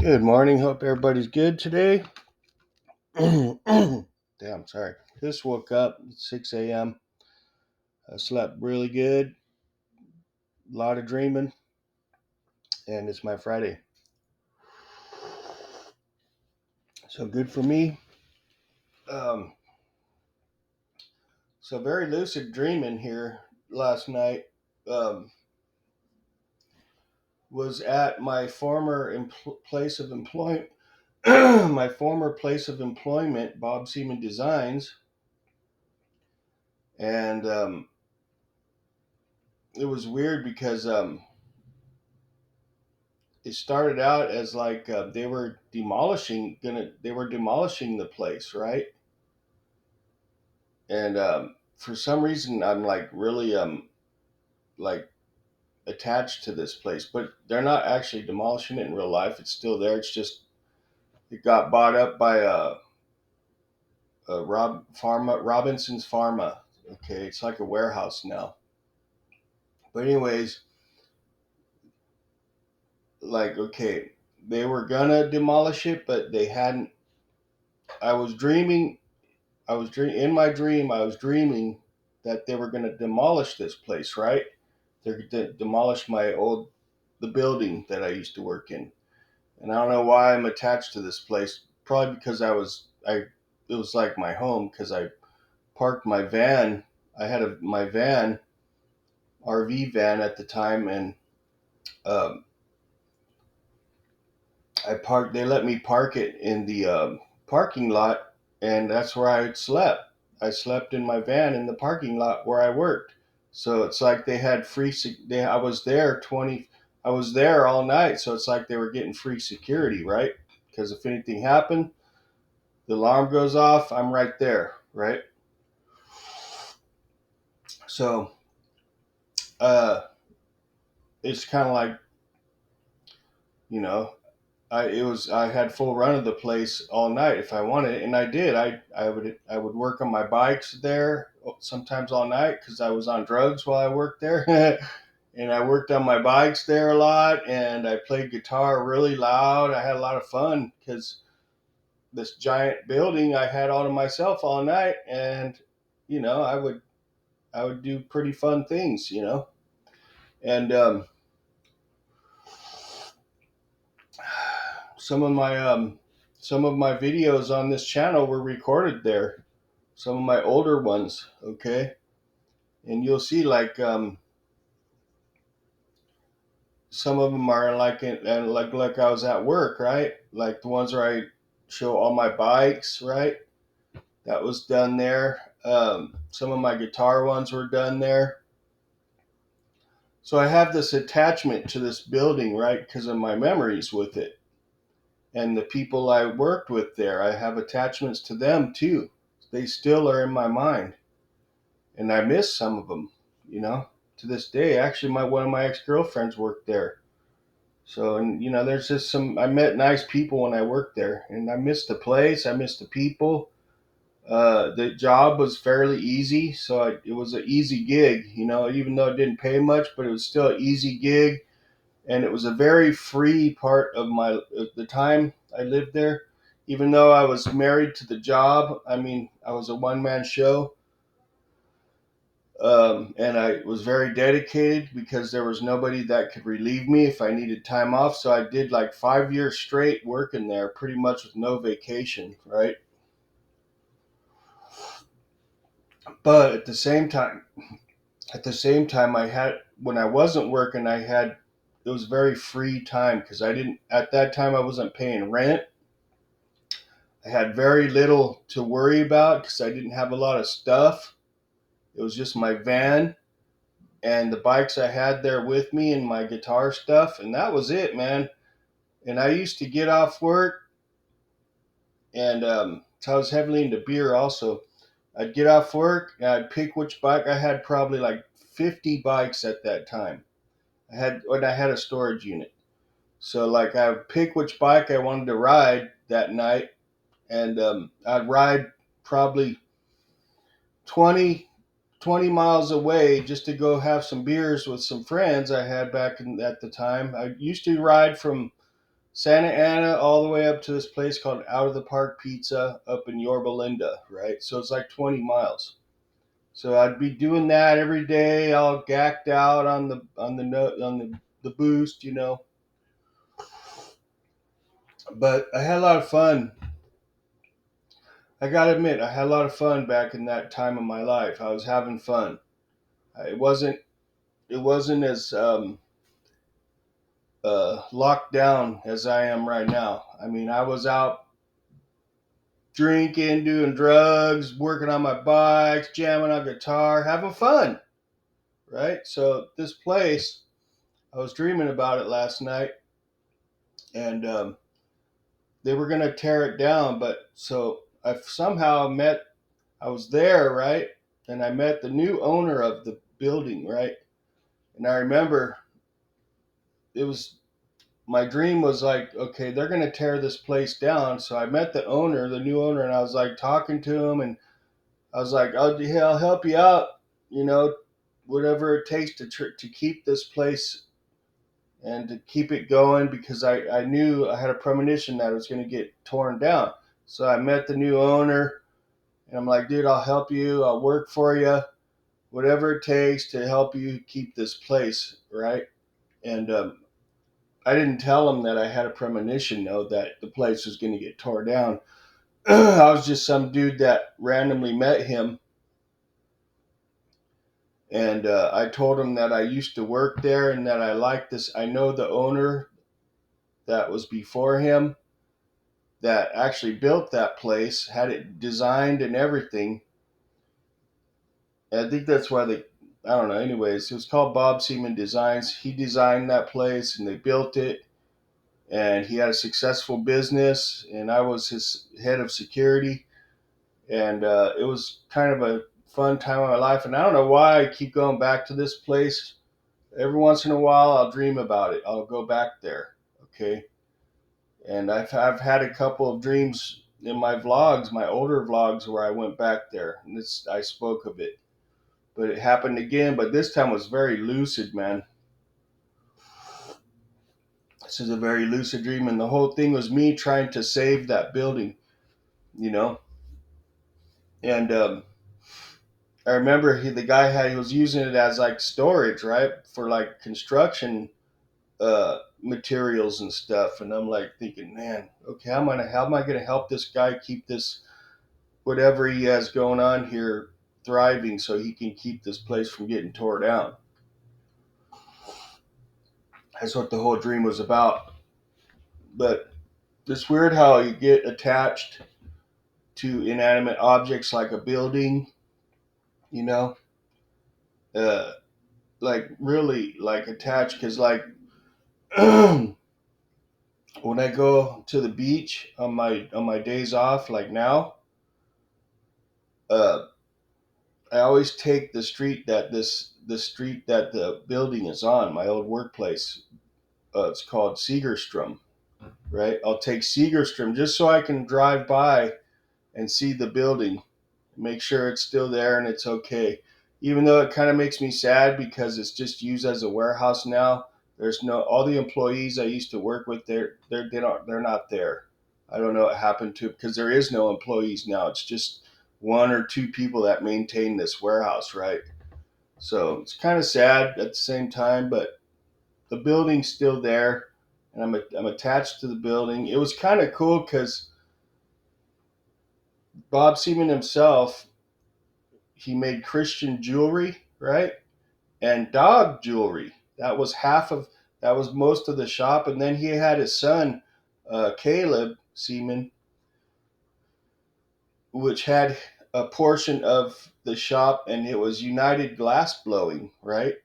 Good morning. Hope everybody's good today. Damn, sorry. Just woke up at 6 a.m. I slept really good, a lot of dreaming, and it's my Friday. So good for me. Um, so very lucid dreaming here last night. Um, was at my former place of employment. My former place of employment, Bob Seaman Designs, and it was weird because it started out as like they were demolishing the place, right? And for some reason I'm like really like attached to this place, but they're not actually demolishing it in real life. It's still there. It's just it got bought up by Robinson's Pharma. Okay, it's like a warehouse now. But anyways, like, okay, they were gonna demolish it, but they hadn't. I was dreaming in my dream. I was dreaming that they were going to demolish this place, right? They're going to demolish the building that I used to work in, and I don't know why I'm attached to this place. Probably because it was like my home because I parked my van. I had my van, RV van at the time, and um, I parked. They let me park it in the parking lot, and that's where I slept. I slept in my van in the parking lot where I worked. So it's like they had free. I was there 20. I was there all night, so it's like they were getting free security, right? Because if anything happened, the alarm goes off. I'm right there, right? So uh, it's kind of like you know I had full run of the place all night if I wanted, and I did. I would work on my bikes there sometimes all night because I was on drugs while I worked there, and I worked on my bikes there a lot, and I played guitar really loud. I had a lot of fun because this giant building I had all to myself all night, and I would do pretty fun things, and some of my videos on this channel were recorded there, some of my older ones, okay? And you'll see like some of them are like like I was at work, right? Like the ones where I show all my bikes, right? That was done there. Some of my guitar ones were done there. So I have this attachment to this building, right? Because of my memories with it. And the people I worked with there, I have attachments to them too. They still are in my mind. And I miss some of them, to this day. Actually, one of my ex-girlfriends worked there. So, and there's just I met nice people when I worked there, and I miss the place. I miss the people. The job was fairly easy, so it was an easy gig, even though it didn't pay much, but it was still an easy gig, and it was a very free part of the time I lived there. Even though I was married to the job, I mean, I was a one-man show, and I was very dedicated because there was nobody that could relieve me if I needed time off. So I did like 5 years straight working there, pretty much with no vacation, right? But at the same time, I had when I wasn't working, it was very free time because I didn't at that time I wasn't paying rent. I had very little to worry about because I didn't have a lot of stuff. It was just my van and the bikes I had there with me and my guitar stuff, and that was it, man. And I used to get off work, and so I was heavily into beer also. I'd get off work and I'd pick which bike. I had probably like 50 bikes at that time. I had a storage unit. So like I would pick which bike I wanted to ride that night, and I'd ride probably 20 20 miles away just to go have some beers with some friends I had at the time. I used to ride from Santa Ana all the way up to this place called Out of the Park Pizza up in Yorba Linda, right? So it's like 20 miles. So I'd be doing that every day, all gacked out on the boost, you know. But I had a lot of fun. I gotta admit, I had a lot of fun back in that time of my life. I was having fun. It wasn't as locked down as I am right now. I mean, I was out drinking, doing drugs, working on my bikes, jamming on guitar, having fun, right? So this place, I was dreaming about it last night, and they were gonna tear it down, but so I somehow met. I was there, right, and I met the new owner of the building, right, and I remember it was my dream was like, okay, they're gonna tear this place down. So I met the owner, the new owner, and I was like talking to him, and I was like, I'll help you out, you know, whatever it takes to keep this place and to keep it going because I knew I had a premonition that it was going to get torn down. So I met the new owner, and I'm like, dude, I'll help you. I'll work for you, whatever it takes to help you keep this place, right? And I didn't tell him that I had a premonition, though, that the place was going to get torn down. I was just some dude that randomly met him, and I told him that I used to work there and that I like this. I know the owner that was before him that actually built that place, had it designed and everything. And I think that's why I don't know. Anyways, it was called Bob Seaman Designs. He designed that place and they built it, and he had a successful business. And I was his head of security, and it was kind of a fun time of my life. And I don't know why I keep going back to this place. Every once in a while, I'll dream about it. I'll go back there. Okay. And I've had a couple of dreams in my vlogs, my older vlogs, where I went back there, and I spoke of it. But it happened again. But this time was very lucid, man. This is a very lucid dream, and the whole thing was me trying to save that building, you know. And I remember the guy he was using it as like storage, right, for like construction materials and stuff. And I'm like thinking, man, okay, how am I gonna help this guy keep this whatever he has going on here thriving so he can keep this place from getting tore down. That's what the whole dream was about. But it's weird how you get attached to inanimate objects like a building, you know, uh, like really like attached because like when I go to the beach on my days off, like now, uh, I always take the street that the building is on, my old workplace. It's called Segerstrom, right? I'll take Segerstrom just so I can drive by and see the building, make sure it's still there and it's okay. Even though it kind of makes me sad because it's just used as a warehouse now. There's no all the employees I used to work with. They're not there. I don't know what happened to it because there is no employees now. It's just one or two people that maintain this warehouse, right? So it's kind of sad at the same time, but the building's still there, and I'm attached to the building. It was kind of cool because Bob Seaman himself, he made Christian jewelry, right, and dog jewelry. That was most of the shop, and then he had his son, Caleb Seaman, which had a portion of the shop, and it was United Glass Blowing, right,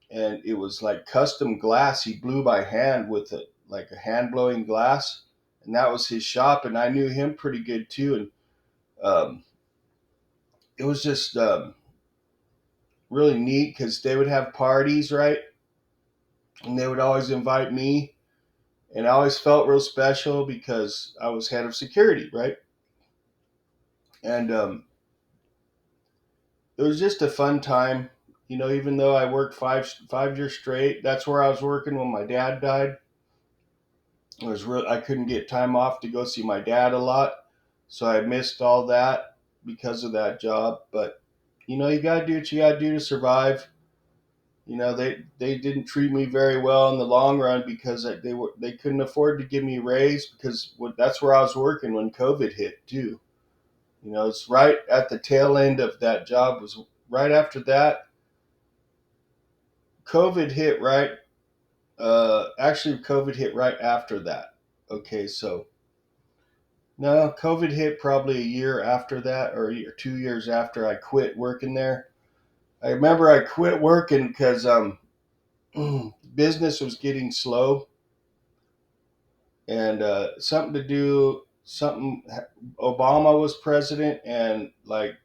and it was like custom glass he blew by hand with it, like a hand blowing glass, and that was his shop, and I knew him pretty good too, and it was just really neat because they would have parties, right, and they would always invite me, and I always felt real special because I was head of security, right, and it was just a fun time. You know, even though I worked 5 years straight, that's where I was working when my dad died. I couldn't get time off to go see my dad a lot, so I missed all that because of that job. But you gotta do what you gotta do to survive. They didn't treat me very well in the long run because they couldn't afford to give me a raise because that's where I was working when COVID hit too. It's right at the tail end of that job. Was right after that. COVID hit right. Actually, COVID hit right after that. Okay, so no, COVID hit probably a year after that, or 2 years after I quit working there. I remember I quit working because business was getting slow, and something to do something. Obama was president, and like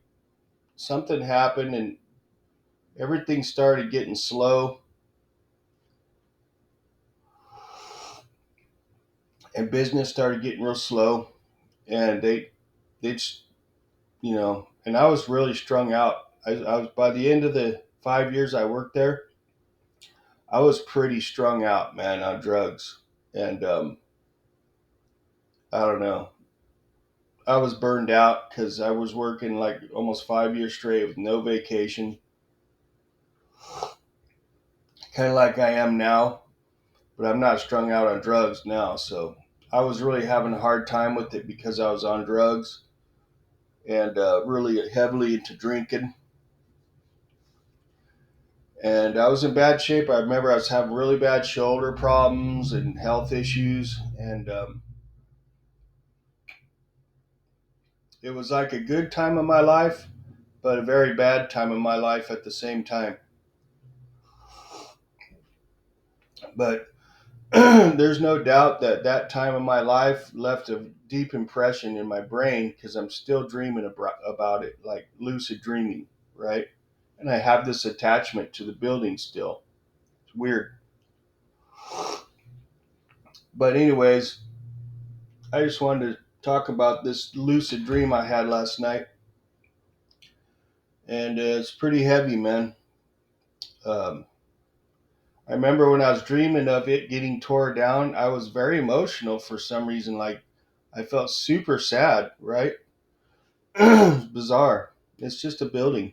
something happened, and everything started getting slow, and business started getting real slow, and they just and I was really strung out. I was by the end of the 5 years I worked there, I was pretty strung out, man, on drugs, and I don't know. I was burned out because I was working like almost 5 years straight with no vacation, kind of like I am now, but I'm not strung out on drugs now. So I was really having a hard time with it because I was on drugs and really heavily into drinking. And I was in bad shape. I remember I was having really bad shoulder problems and health issues, and it was like a good time of my life, but a very bad time of my life at the same time. But there's no doubt that that time of my life left a deep impression in my brain because I'm still dreaming about it, like lucid dreaming, right? And I have this attachment to the building still. It's weird. But, anyways, I just wanted to talk about this lucid dream I had last night. And it's pretty heavy, man. Um, I remember when I was dreaming of it getting tore down, I was very emotional for some reason. Like, I felt super sad, right? It's bizarre. It's just a building.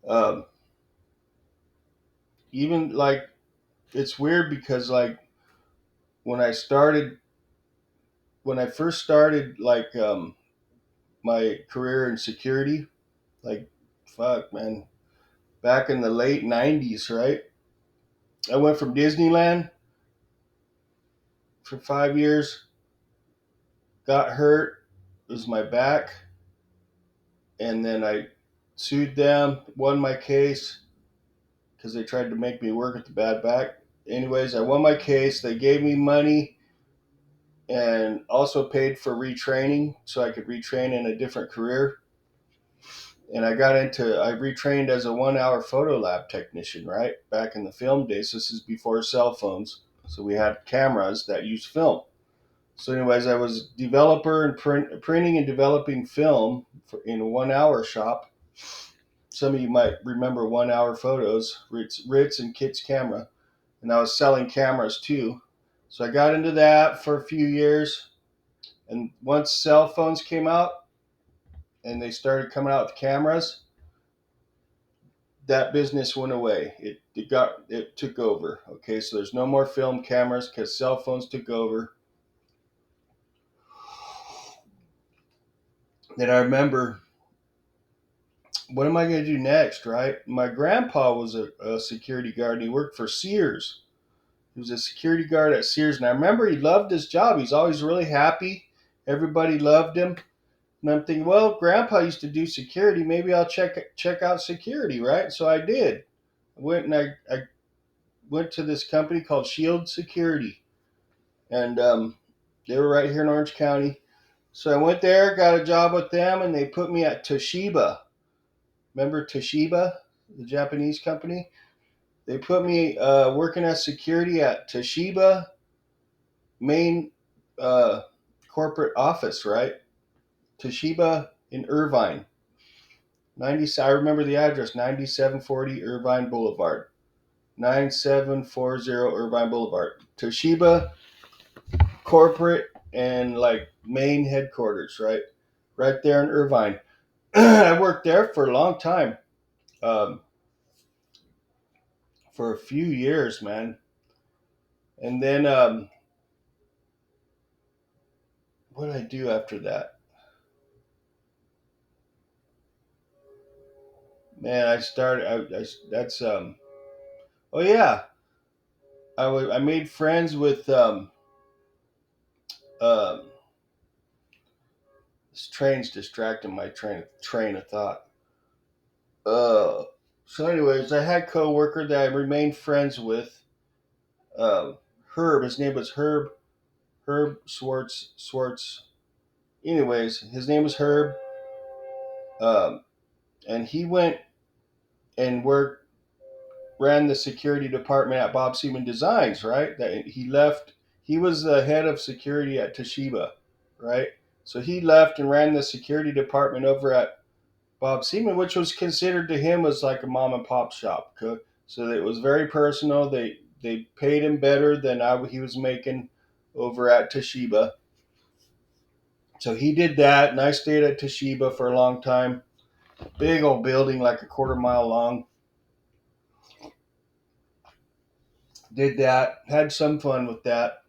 Um, Even like, it's weird because, like, when I started, when I first started, like, my career in security, like, fuck, man, back in the late 90s, right? I went from Disneyland for 5 years, got hurt, it was my back, and then I sued them, won my case because they tried to make me work at the bad back. Anyways, I won my case. They gave me money and also paid for retraining so I could retrain in a different career. And I retrained as a 1 hour photo lab technician, right? Back in the film days. This is before cell phones. So we had cameras that used film. So, anyways, I was developer and printing and developing film in a 1 hour shop. Some of you might remember 1 hour photos, Ritz and Kit's camera. And I was selling cameras too. So I got into that for a few years. And once cell phones came out and they started coming out with cameras, that business went away. It took over. Okay, so there's no more film cameras because cell phones took over. Then I remember, what am I going to do next, right? My grandpa was a security guard and he worked for Sears. He was a security guard at Sears, and I remember he loved his job. He's always really happy. Everybody loved him. And I'm thinking, well, Grandpa used to do security. Maybe I'll check out security, right? So I did. I went to this company called Shield Security, and they were right here in Orange County. So I went there, got a job with them, and they put me at Toshiba. Remember Toshiba, the Japanese company? They put me working as security at Toshiba main uh, corporate office, right? Toshiba in Irvine. I remember the address, 9740 Irvine Boulevard. 9740 Irvine Boulevard. Toshiba corporate and like main headquarters, right? Right there in Irvine. I worked there for a long time, um, for a few years, man. And then what did I do after that? Man, I started. That's Oh yeah, I made friends with um, this train's distracting my train of thought. Uh, so, anyways, I had coworker that I remained friends with. Um, Herb. His name was Herb. Herb Swartz. Anyways, his name was Herb. Um, and he went and worked, ran the security department at Bob Seaman Designs. Right. That he left. He was the head of security at Toshiba. Right. So he left and ran the security department over at Bob Seaman, which was considered to him as like a mom and pop shop. So it was very personal. They paid him better than he was making over at Toshiba. So he did that, and I stayed at Toshiba for a long time. Big old building, like a quarter mile long. Did that, had some fun with that.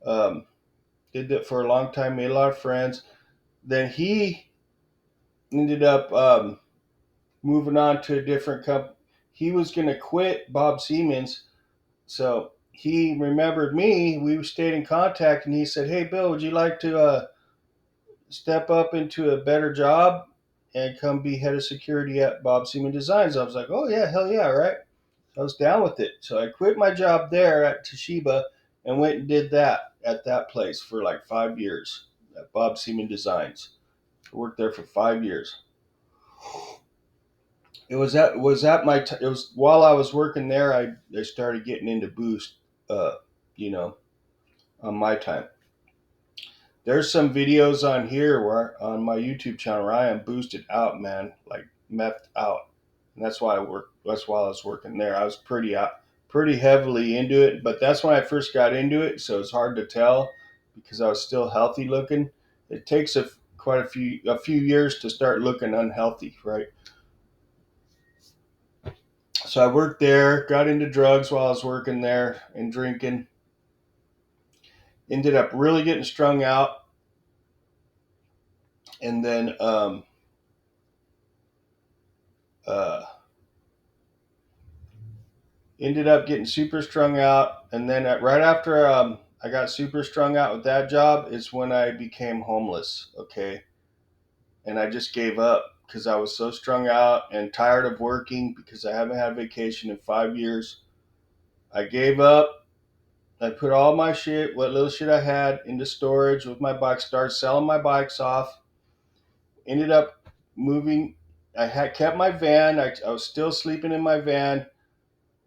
Um, did that for a long time, made a lot of friends. Then he ended up moving on to a different company. He was going to quit Bob Siemens. So he remembered me. We stayed in contact, and he said, "Hey, Bill, would you like to step up into a better job and come be head of security at Bob Seaman Designs?" I was like, "Oh yeah, hell yeah, right." I was down with it. So I quit my job there at Toshiba and went and did that at that place for like 5 years at Bob Seaman Designs. I worked there for 5 years. It was while I was working there. I started getting into Boost. Uh, you know, on my time. There's some videos on here where on my YouTube channel where I am boosted out, man, like methed out, and that's why I work. That's why I was working there. I was pretty heavily into it, but that's when I first got into it, so it's hard to tell because I was still healthy looking. It takes quite a few years to start looking unhealthy, right? So I worked there, got into drugs while I was working there and drinking. Ended up really getting strung out, and then uh, ended up getting super strung out. And then right after I got super strung out with that job is when I became homeless. Okay. And I just gave up because I was so strung out and tired of working because I haven't had vacation in 5 years. I gave up. I put all my shit, what little shit I had, into storage with my bike. Started selling my bikes off. Ended up moving. I had kept my van. I was still sleeping in my van.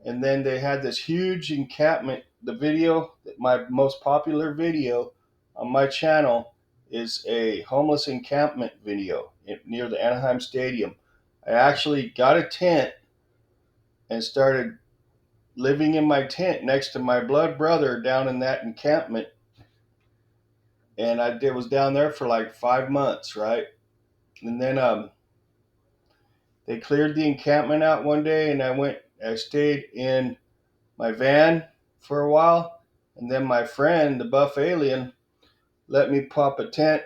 And then they had this huge encampment. The video, my most popular video on my channel, is a homeless encampment video near the Anaheim Stadium. I actually got a tent and started living in my tent next to my blood brother down in that encampment. And was down there for like 5 months, right? And then they cleared the encampment out one day, and I stayed in my van for a while, and then my friend, the buff alien, let me pop a tent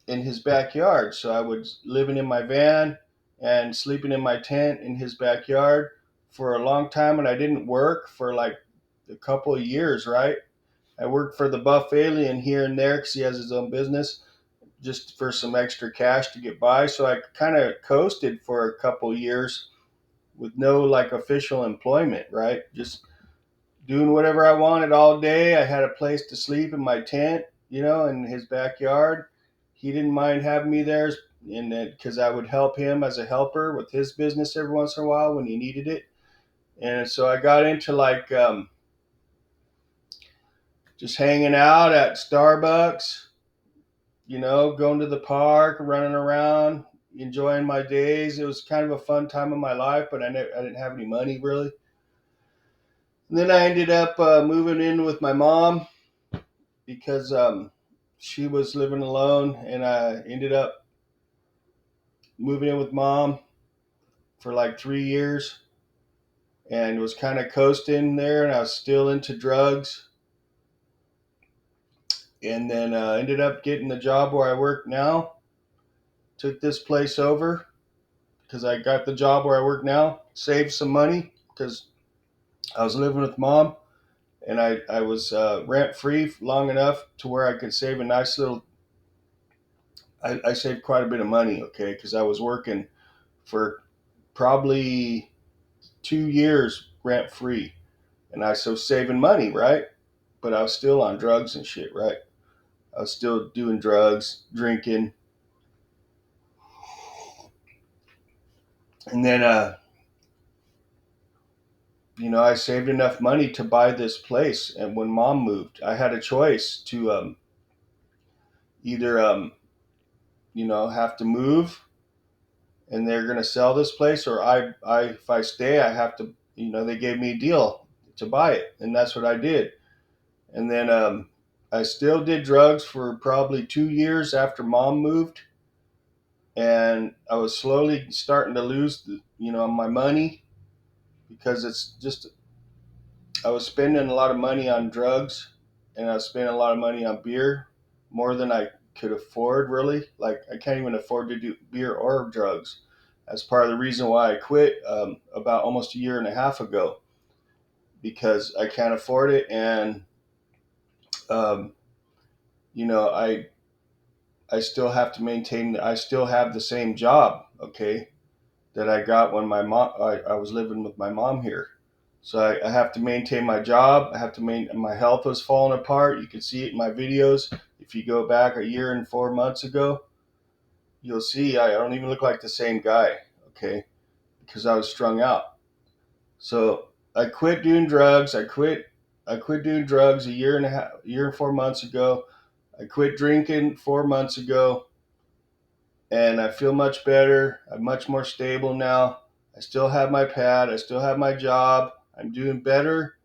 in his backyard. So I was living in my van and sleeping in my tent in his backyard for a long time, and I didn't work for like a couple of years, right? I worked for the buff alien here and there because he has his own business, just for some extra cash to get by. So I kind of coasted for a couple of years with no like official employment, right? Just doing whatever I wanted all day. I had a place to sleep in my tent, in his backyard. He didn't mind having me there, and because I would help him as a helper with his business every once in a while when he needed it. And so I got into like just hanging out at Starbucks, going to the park, running around, enjoying my days. It was kind of a fun time of my life, but I didn't have any money really. And then I ended up moving in with my mom because she was living alone, and I ended up moving in with mom for like 3 years, and was kind of coasting there, and I was still into drugs, and then ended up getting the job where I work now. Took this place over because I got the job where I work now. Saved some money because I was living with mom, and I was rent free long enough to where I could save a nice little. I saved quite a bit of money, okay, because I was working for probably 2 years rent free, and I was saving money, right? But I was still on drugs and shit, right? I was still doing drugs, drinking, and then I saved enough money to buy this place. And when mom moved, I had a choice to either have to move, and they're gonna sell this place, or I if I stay, I have to. They gave me a deal to buy it, and that's what I did. And then I still did drugs for probably 2 years after mom moved, and I was slowly starting to lose my money because it's just I was spending a lot of money on drugs, and I was spending a lot of money on beer, more than I could afford, really. Like, I can't even afford to do beer or drugs. That's part of the reason why I quit about almost a year and a half ago, because I can't afford it. And um, I still have to maintain. I still have the same job, okay, that I got when I was living with my mom here. So I have to maintain my job. I have to maintain. My health was falling apart. You can see it in my videos. If you go back a year and 4 months ago, you'll see I don't even look like the same guy. Okay, because I was strung out. So I quit doing drugs. I quit doing drugs a year and 4 months ago. I quit drinking 4 months ago, and I feel much better. I'm much more stable now. I still have my pad. I still have my job. I'm doing better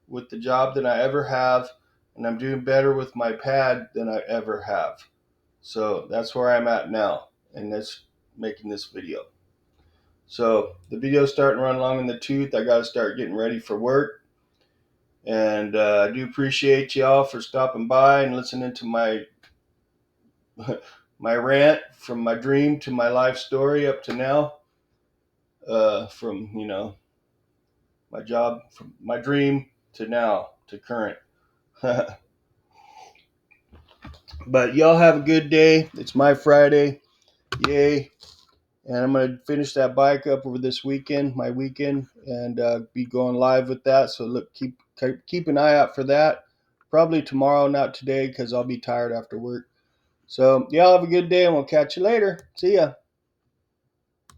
with the job than I ever have, and I'm doing better with my pad than I ever have. So that's where I'm at now, and that's making this video. So the video's starting to run long in the tooth. I got to start getting ready for work, and I do appreciate y'all for stopping by and listening to my my rant from my dream to my life story up to now. From my job, from my dream to now to current. But y'all have a good day. It's my Friday. Yay. And I'm going to finish that bike up over this weekend, my weekend, and be going live with that. So look, keep an eye out for that. Probably tomorrow, not today, because I'll be tired after work. So y'all have a good day, and we'll catch you later. See ya.